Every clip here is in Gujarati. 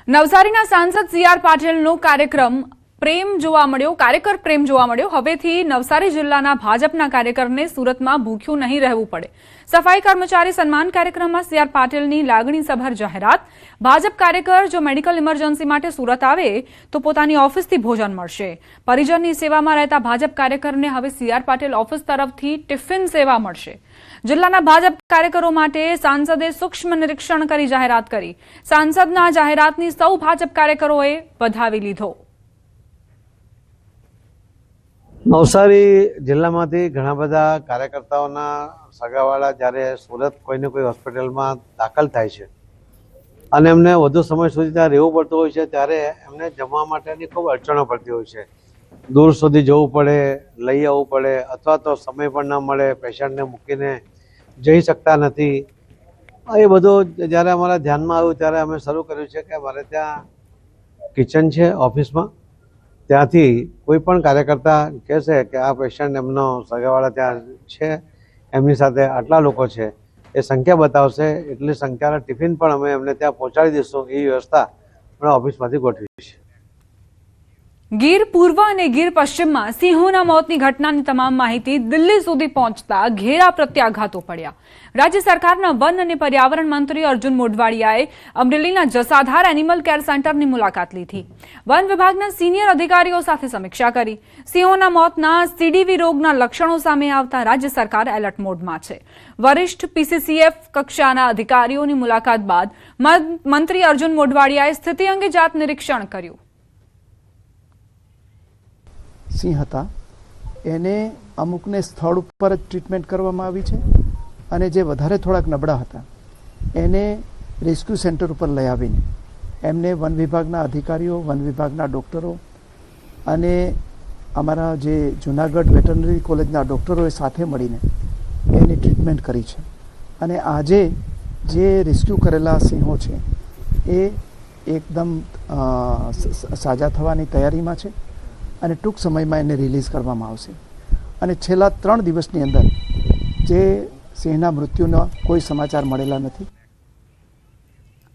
નવસારીના સાંસદ સી.આર. પાટીલનો કાર્યકર પ્રેમ જોવા મળ્યો. હવેથી નવસારી જિલ્લાના ભાજપના કાર્યકરને સુરતમાં ભૂખ્યું નહીં રહેવું પડે. સફાઈ કર્મચારી સન્માન કાર્યક્રમમાં સી.આર. પાટીલની લાગણીસભર જાહેરાત. ભાજપ કાર્યકર જો મેડિકલ ઇમરજન્સી માટે સુરત આવે તો પોતાની ઓફિસથી ભોજન મળશે. પરિજનની સેવામાં રહેતા ભાજપ કાર્યકરને હવે સી.આર. પાટીલ ઓફિસ તરફથી ટિફિન સેવા મળશે. જિલ્લાના ભાજપ કાર્યકરો માટે સાંસદે સૂક્ષ્મ નિરીક્ષણ કરી જાહેરાત કરી. સાંસદના જાહેરાતની સૌ ભાજપ કાર્યકરોએ વધાવી લીધો. નવસારી જિલ્લામાંથી ઘણા બધા કાર્યકર્તાઓના સગાવાળા જ્યારે સુરત કોઈને કોઈ હોસ્પિટલમાં દાખલ થાય છે અને એમને વધુ સમય સુધી ત્યાં રહેવું પડતું હોય છે, ત્યારે એમને જમવા માટેની ખૂબ અડચણો પડતી હોય છે. દૂર સુધી જવું પડે, લઈ આવવું પડે, અથવા તો સમય પણ ન મળે, પેશન્ટને મૂકીને જઈ શકતા નથી. એ બધું જ્યારે અમારા ધ્યાનમાં આવ્યું ત્યારે અમે શરૂ કર્યું છે કે અમારે ત્યાં કિચન છે ઓફિસમાં. ત્યાંથી કોઈ પણ કાર્યકર્તા કહેશે કે આ પેશન્ટ એમનો સગાવાળા ત્યાં છે, એમની સાથે આટલા લોકો છે, એ સંખ્યા બતાવશે, એટલી સંખ્યાના ટિફિન પણ અમે એમને ત્યાં પહોંચાડી દઈશું. એ વ્યવસ્થા અમે ઓફિસમાંથી ગોઠવી છે. ગીર પૂર્વ અને ગીર પશ્ચિમમાં સિંહોના મોતની ઘટનાની તમામ માહિતી દિલ્હી સુધી પહોંચતા ઘેરા પ્રત્યાઘાતો પડ્યા. રાજ્ય સરકારના વન અને પર્યાવરણ મંત્રી અર્જુન મોઢવાડિયાએ અમરેલીના જસાધાર એનિમલ કેર સેન્ટરની મુલાકાત લીધી. વન વિભાગના સિનિયર અધિકારીઓ સાથે સમીક્ષા કરી. સિંહોના મોતના સીડીવી રોગના લક્ષણો સામે આવતા રાજ્ય સરકાર એલર્ટ મોડમાં છે. વરિષ્ઠ પીસીસીએફ કક્ષાના અધિકારીઓની મુલાકાત બાદ મંત્રી અર્જુન મોઢવાડિયાએ સ્થિતિ અંગે જાત નિરીક્ષણ કર્યું. સિંહ હતા એને અમુકને સ્થળ ઉપર જ ટ્રીટમેન્ટ કરવામાં આવી છે અને જે વધારે થોડાક નબળા હતા એને રેસ્ક્યુ સેન્ટર ઉપર લઈ આવીને એમને વન વિભાગના અધિકારીઓ, વન વિભાગના ડૉક્ટરો અને અમારા જે જૂનાગઢ વેટરનરી કોલેજના ડૉક્ટરોએ સાથે મળીને એની ટ્રીટમેન્ટ કરી છે. અને આજે જે રેસ્ક્યુ કરેલા સિંહો છે એ એકદમ સાજા થવાની તૈયારીમાં છે અને ટૂંક સમયમાં એને રિલીઝ કરવામાં આવશે. અને છેલ્લા 3 દિવસની અંદર જે સિંહના મૃત્યુના કોઈ સમાચાર મળેલા નથી.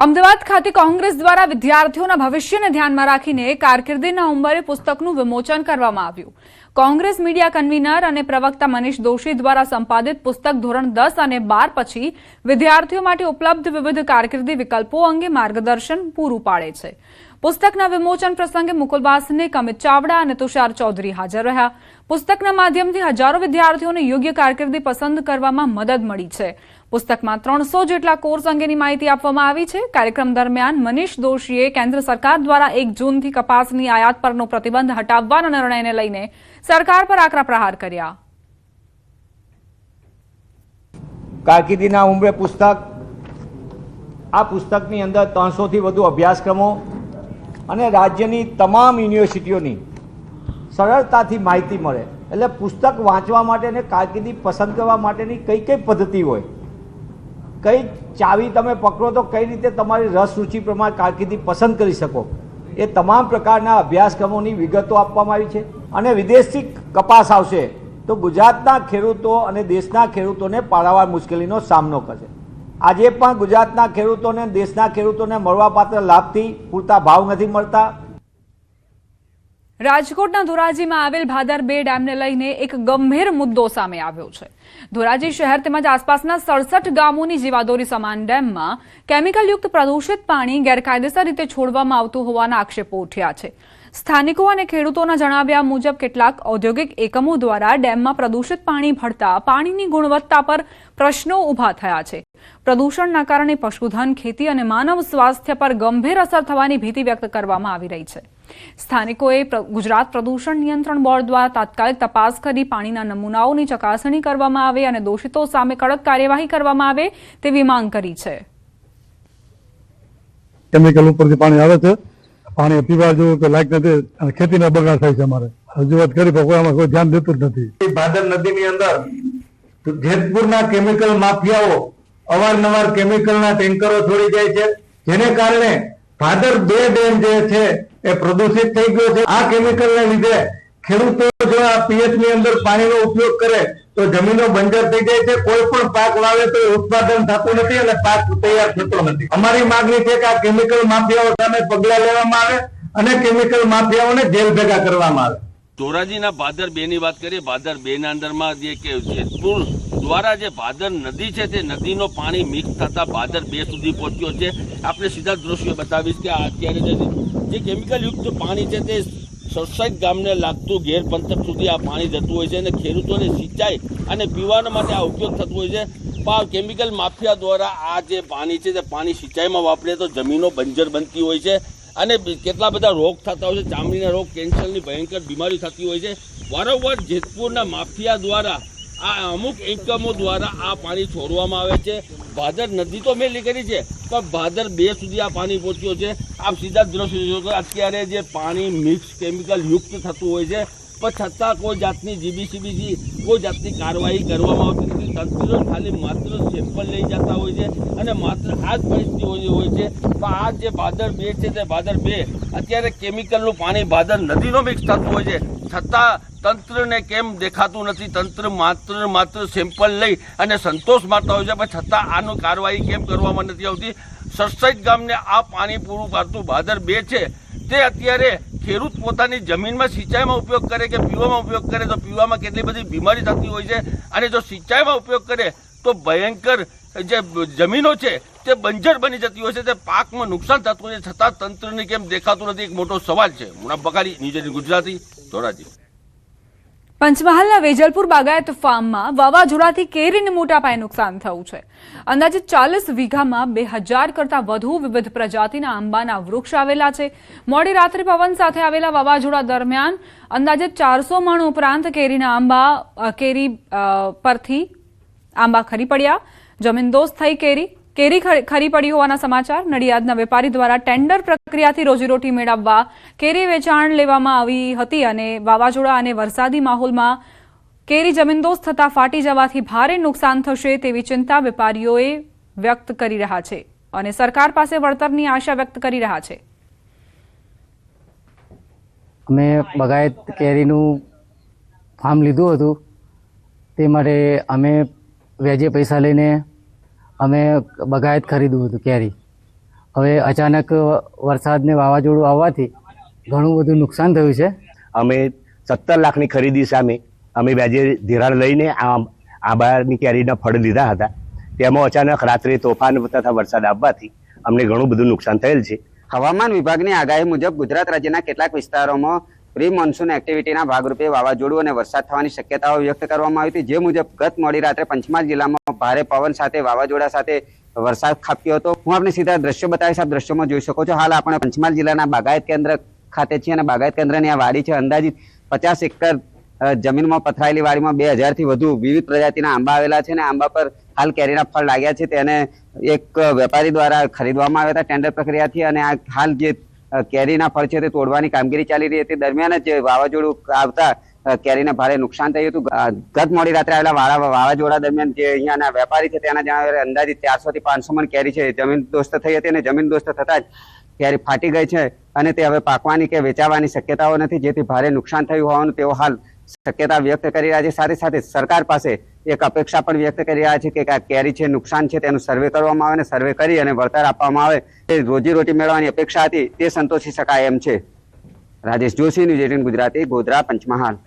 અમદાવાદ ખાતે કોંગ્રેસ દ્વારા વિદ્યાર્થીઓના ભવિષ્યને ધ્યાનમાં રાખીને કારકિર્દીના ઉંબરે પુસ્તકનું વિમોચન કરવામાં આવ્યું. કોંગ્રેસ મીડિયા કન્વીનર અને પ્રવક્તા મનીષ દોશી દ્વારા સંપાદિત પુસ્તક ધોરણ 10 અને 12 પછી વિદ્યાર્થીઓ માટે ઉપલબ્ધ વિવિધ કારકિર્દી વિકલ્પો અંગે માર્ગદર્શન પૂરું પાડે છે. પુસ્તકના વિમોચન પ્રસંગે મુકુલ વાસનિક, અમિત ચાવડા અને તુષાર ચૌધરી હાજર રહ્યા. પુસ્તકના માધ્યમથી હજારો વિદ્યાર્થીઓને યોગ્ય કારકિર્દી પસંદ કરવામાં મદદ મળી છે. પુસ્તકમાં 300 જેટલા કોર્સ અંગેની માહિતી આપવામાં આવી છે. કાર્યક્રમ દરમિયાન મનીષ દોશીએ કેન્દ્ર સરકાર દ્વારા 1 જૂનથી કપાસની આયાત પરનો પ્રતિબંધ હટાવવાના નિર્ણયને લઈને સરકાર પર આકરા પ્રહાર કર્યા. કારકિર્દીના ઉંબરે પુસ્તક, આ પુસ્તકની અંદર 300 થી વધુ અભ્યાસક્રમો અને રાજ્યની તમામ યુનિવર્સિટીઓની સરળતાથી માહિતી મળે. એટલે પુસ્તક વાંચવા માટે અને કારકિર્દી પસંદ કરવા માટેની કઈ કઈ પદ્ધતિ હોય, કઈ ચાવી તમે પકડો તો કઈ રીતે તમારી રસ રુચિ પ્રમાણે કારકિર્દી પસંદ કરી શકો, એ તમામ પ્રકારના અભ્યાસક્રમોની વિગતો આપવામાં આવી છે. અને વિદેશથી કપાસ આવશે તો ગુજરાતના ખેડૂતો અને દેશના ખેડૂતોને પારાવાર મુશ્કેલીનો સામનો કરશે. આજે પણ ગુજરાતના ખેડૂતોને, દેશના ખેડૂતોને મળવાપાત્ર લાભથી પૂરતા ભાવ નથી મળતા. રાજકોટના ધોરાજીમાં આવેલ ભાદર 2 ડેમને લઈને એક ગંભીર મુદ્દો સામે આવ્યો છે. ધોરાજી શહેર તેમજ આસપાસના 67 ગામોની જીવાદોરી સમાન ડેમમાં કેમિકલયુક્ત પ્રદૂષિત પાણી ગેરકાયદેસર રીતે છોડવામાં આવતું હોવાના આક્ષેપો ઉઠ્યા છે. સ્થાનિકો અને ખેડૂતોના જણાવ્યા મુજબ કેટલાક ઔદ્યોગિક એકમો દ્વારા ડેમમાં પ્રદૂષિત પાણી ભળતા પાણીની ગુણવત્તા પર પ્રશ્નો ઊભા થયા છે. પ્રદૂષણના કારણે પશુધન, ખેતી અને માનવ સ્વાસ્થ્ય પર ગંભીર અસર થવાની ભીતિ વ્યક્ત કરવામાં આવી રહી છે. સ્થાનિકોએ ગુજરાત પ્રદૂષણ નિયંત્રણ બોર્ડ દ્વારા તાત્કાલિક તપાસ કરી પાણીના નમૂનાઓની ચકાસણી કરવામાં આવે અને દોષિતો સામે કડક કાર્યવાહી કરવામાં આવે તેવી માંગ કરી છે. કેમિકલ ઉપરથી પાણી આવે છે, પાણી પીવા જેવું કે લાયક નથી અને ખેતીના બગાડ થાય છે. અમારે રજૂઆત કરી પણ કોઈ આમાં કોઈ ધ્યાન દેતું જ નથી. ભાદર નદીની અંદર જેતપુરના કેમિકલ માફિયાઓ અવારનવાર કેમિકલના ટેન્કરો છોડી જાય છે, જેને કારણે ભાદર 2 ડેમ જે છે એ પ્રદૂષિત થઈ ગયો છે. આ કેમિકલને લીધે ખેડૂતો જો આ પીએચ ની અંદર પાણીનો ઉપયોગ કરે તો જમીનો બંજર થઈ જાય છે. કોઈ પણ પાક વાવે તો ઉત્પાદન થતું નથી અને પાક તૈયાર થતો નથી. અમારી માંગણી છે કે આ કેમિકલ માફિયાઓ સામે પગલા લેવામાં આવે અને કેમિકલ માફિયાઓને જેલ ભેગા કરવામાં આવે. ધોરાજીના ભાદર 2 ની વાત કરીએ. ભાદર 2 ના અંદરમાં જે કે જેતપુર દ્વારા જે ભાદર નદી છે તે નદીનો પાણી મિક્સ થતા ભાદર 2 સુધી પહોંચ્યો છે. આપણે સીધા દ્રશ્યો બતાવીશ કે અત્યારે જે કેમિકલ યુક્ત પાણી છે તે સરસાઈટ ગામને લાગતું ઘેર પંથક સુધી આ પાણી જતું હોય છે અને ખેડૂતોને સિંચાઈ અને પીવાના માટે આ ઉપયોગ થતો હોય છે. પણ કેમિકલ માફિયા દ્વારા આ જે પાણી છે તે પાણી સિંચાઈમાં વાપરે તો જમીનો બંજર બનતી હોય છે અને કેટલા બધા રોગ થતા હોય છે. ચામડીના રોગ, કેન્સરની ભયંકર બીમારી થતી હોય છે. વારંવાર જેતપુરના માફિયા દ્વારા આ અમુક એકમો દ્વારા આ પાણી છોડવામાં આવે છે. ભાદર નદી તો મેલી કરી છે પણ ભાદર 2 સુધી આ પાણી પહોંચ્યો છે. આપ સીધા દ્રશ્યો જોશો અત્યારે જે પાણી મિક્સ કેમિકલ યુક્ત થતું હોય છે પણ છતાં કોઈ જાતની જીબીસીબીથી કોઈ જાતની કાર્યવાહી કરવામાં આવતી નથી. તંત્ર ખાલી માત્ર સેમ્પલ લઈ જતા હોય છે અને માત્ર આ જ પરિસ્થિતિ હોય છે. પણ આ જે ભાદર 2 છે તે ભાદર 2 અત્યારે કેમિકલનું પાણી ભાદર નદીનો મિક્સ થતું હોય છે છતાં તંત્રને કેમ દેખાતું નથી? તંત્ર માત્ર સેમ્પલ લઈ અને સંતોષ માનતા હોય છે પણ છતાં આનું કાર્યવાહી કેમ કરવામાં નથી આવતી? સરસાઈટ ગામને આ પાણી પૂરું પાડતું ભાદર 2 છે તે અત્યારે ખેડૂત પોતાની જમીનમાં સિંચાઈમાં ઉપયોગ કરે કે પીવામાં ઉપયોગ કરે તો પીવામાં કેટલી બધી બીમારી થતી હોય છે અને જો સિંચાઈમાં ઉપયોગ કરે તો ભયંકર જે જમીનો છે તે બંજર બની જતી હોય છે, તે પાકમાં નુકસાન થતું હોય છે છતાં તંત્રને કેમ દેખાતું નથી? એક મોટો સવાલ છે. મુનાફ બકારી, ન્યૂઝ ગુજરાતી, ધોરાજી. પંચમહાલના વેજલપુર બાગાયત ફાર્મમાં વાવાઝોડાથી કેરીને મોટા પાયે નુકસાન થયું છે. અંદાજે 40 વીઘામાં 2000 કરતાં વધુ વિવિધ પ્રજાતિના આંબાના વૃક્ષ આવેલા છે. મોડી રાત્રે પવન સાથે આવેલા વાવાઝોડા દરમિયાન અંદાજે 400 મણ ઉપરાંત કેરી પરથી આંબા ખરી પડ્યા. જમીનદોસ્ત થઈ કેરી ખરી પડી હોવાના સમાચાર. નડિયાદના વેપારી દ્વારા ટેન્ડર પ્રક્રિયાથી રોજીરોટી મેળવવા કેરી વેચાણ લેવામાં આવી હતી અને વાવાઝોડા અને વરસાદી માહોલમાં કેરી જમીનદોસ્ત થતા ફાટી જવાથી ભારે નુકસાન થશે તેવી ચિંતા વેપારીઓએ વ્યક્ત કરી રહ્યા છે અને સરકાર પાસે વળતરની આશા વ્યક્ત કરી રહ્યા છે. અમે બગાયત કેરીનું ફાર્મ લીધું હતું તે માટે અમે વ્યાજે પૈસા લઈને અમે બગાયત ખરીદ્યું હતું કેરી. હવે અચાનક વરસાદ ને વાવાઝોડું આવવાથી ઘણું બધું નુકસાન થયું છે. અમે 17 લાખની ખરીદી સામે અમે વ્યાજે ધિરાણ લઈને આંબાની કેરીના ફળ લીધા હતા. તેમાં અચાનક રાત્રે તોફાન તથા વરસાદ આવવાથી અમને ઘણું બધું નુકસાન થયેલ છે. હવામાન વિભાગની આગાહી મુજબ ગુજરાત રાજ્યના કેટલાક વિસ્તારોમાં પ્રી મોન્સૂન એક્ટિવિટીના ભાગરૂપે વાવાઝોડું અને વરસાદ થવાની શક્યતાઓ વ્યક્ત કરવામાં આવી હતી. જે મુજબ ગત મોડી રાત્રે પંચમહાલ જિલ્લામાં ભારે પવન સાથે વાવાઝોડા સાથે વરસાદ ખાબક્યો હતો. હું આપને સીધા દ્રશ્યો બતાવીશ. આપ દ્રશ્યોમાં જોઈ શકો છો. હાલ આપણે પંચમહાલ જિલ્લાના બાગાયત કેન્દ્ર ખાતે છીએ અને બાગાયત કેન્દ્રની આ વાડી છે. અંદાજિત 50 એકર જમીનમાં પથરાયેલી વાડીમાં 2000 થી વધુ વિવિધ પ્રજાતિના આંબા આવેલા છે અને આંબા પર હાલ કેરીના ફળ લાગ્યા છે. તેને એક વેપારી દ્વારા ખરીદવામાં આવ્યા હતા ટેન્ડર પ્રક્રિયાથી અને આ હાલ જે કેરીના ફળ છે તે તોડવાની કામગીરી ચાલી રહી હતી. દરમિયાન જ વાવાઝોડું આવતા કેરીને ભારે નુકસાન થયું હતું. ગત મોડી રાત્રે આવેલા વાવાઝોડા દરમિયાન જે અહીંયાના વેપારી છે તેના જણાવ્યા અંદાજિત 400 થી 500 મણ કેરી છે જમીનદોસ્ત થઈ હતી અને જમીનદોસ્ત થતા જ કેરી ફાટી ગઈ છે અને તે હવે પાકવાની કે વેચાવાની શક્યતાઓ નથી, જેથી ભારે નુકસાન થયું હોવાનું તેઓ હાલ શક્યતા વ્યક્ત કરી રહ્યા છે. સાથે સાથે સરકાર પાસે એક અપેક્ષા પણ વ્યક્ત કરી રહ્યા છે કે આ કેરી છે નુકસાન છે તેનું સર્વે કરવામાં આવે અને સર્વે કરી અને વળતર આપવામાં આવે. તે રોજીરોટી મેળવવાની અપેક્ષા હતી તે સંતોષી શકાય એમ છે. રાજેશ જોશી, ન્યૂઝ 18 ગુજરાતી, ગોધરા, પંચમહાલ.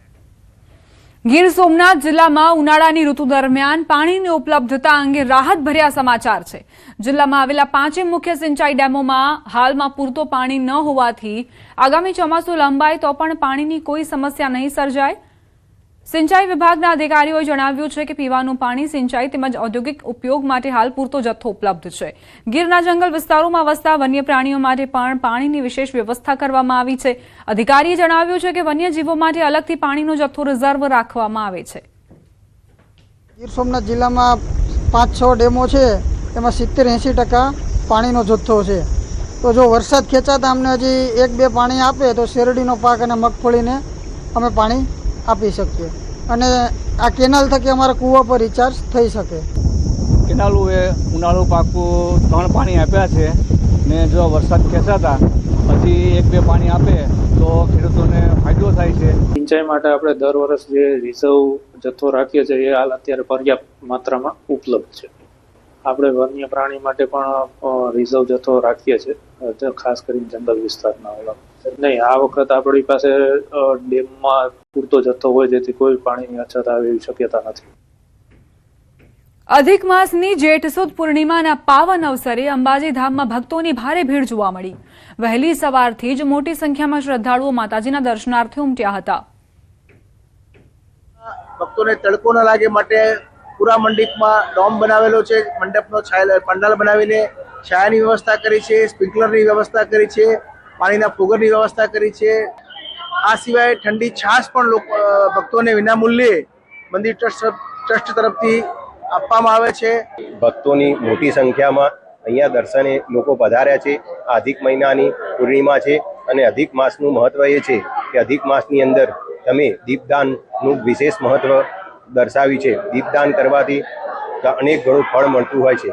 ગીર સોમનાથ જિલ્લામાં ઉનાળાની ઋતુ દરમિયાન પાણીની ઉપલબ્ધતા અંગે રાહતભર્યા સમાચાર છે. જિલ્લામાં આવેલા 5 મુખ્ય સિંચાઈ ડેમોમાં હાલમાં પૂરતો પાણી ન હોવાથી આગામી ચોમાસું લંબાય તો પણ પાણીની કોઈ સમસ્યા નહીં સર્જાય. સિંચાઈ વિભાગના અધિકારીઓએ જણાવ્યું છે કે પીવાનું પાણી, સિંચાઈ તેમજ ઔદ્યોગિક ઉપયોગ માટે હાલ પૂરતો જથ્થો ઉપલબ્ધ છે. ગીરના જંગલ વિસ્તારોમાં વસતા વન્ય પ્રાણીઓ માટે પણ પાણીની વિશેષ વ્યવસ્થા કરવામાં આવી છે. અધિકારીએ જણાવ્યું છે કે વન્યજીવો માટે અલગથી પાણીનો જથ્થો રિઝર્વ રાખવામાં આવે છે. ગીર સોમનાથ જિલ્લામાં 5-6 ડેમો છે, એમાં 70-80% પાણીનો જથ્થો છે. તો જો વરસાદ ખેંચાતા અમને હજી 1-2 પાણી આપે તો શેરડીનો પાક અને મગફળીને અમે પાણી આપી શકીએ અને આ કેનાલ થકી અમારા કૂવા પર રિચાર્જ થઈ શકે. કેનાલુએ ઉનાળુ પાકું 3 પાણી આપ્યા છે ને જો વરસાદ ખેંચાતા હજી 1-2 પાણી આપે તો ખેડૂતોને ફાયદો થાય છે. સિંચાઈ માટે આપણે દર વર્ષ જે રિઝર્વ જથ્થો રાખીએ છીએ એ હાલ અત્યારે પર્યાપ્ત માત્રામાં ઉપલબ્ધ છે. આપણે વન્ય પ્રાણી માટે પણ રિઝર્વ જથ્થો રાખીએ છીએ, ખાસ કરીને જંગલ વિસ્તારના ઓલા નહીં. આ વખત આપણી પાસે ડેમમાં પૂરતો જથ્થો હોય જેથી કોઈ પાણીની અછત આવે એવી શક્યતા નથી. અધિક માસની જેઠ સુદ પૂર્ણિમાના પાવન અવસરે અંબાજી ધામમાં ભક્તોની ભારે ભીડ જોવા મળી. વહેલી સવારથી જ મોટી સંખ્યામાં શ્રદ્ધાળુઓ માતાજીના દર્શનાર્થે ઉમટ્યા હતા. ભક્તોને તડકો ન લાગે માટે પૂરા મંડપમાં ડોમ બનાવેલો છે. મંડપનો પંડાલ બનાવીને છાયાની વ્યવસ્થા કરી છે, સ્પ્રિંકલરની વ્યવસ્થા કરી છે, પાણીના ફુગરની વ્યવસ્થા કરી છે. આ સિવાય ઠંડી છાશ પણ ભક્તોને વિનામૂલ્યે મંદિર ટ્રસ્ટ તરફથી આપવામાં આવે છે. ભક્તોની મોટી સંખ્યામાં અહીંયા દર્શને લોકો પધાર્યા છે. આ અધિક મહિનાની પૂર્ણિમા છે અને અધિક માસનું મહત્વ એ છે કે અધિક માસની અંદર તમે દીપદાનનું વિશેષ મહત્વ દર્શાવ્યું છે. દીપદાન કરવાથી અનેક ઘણું ફળ મળતું હોય છે.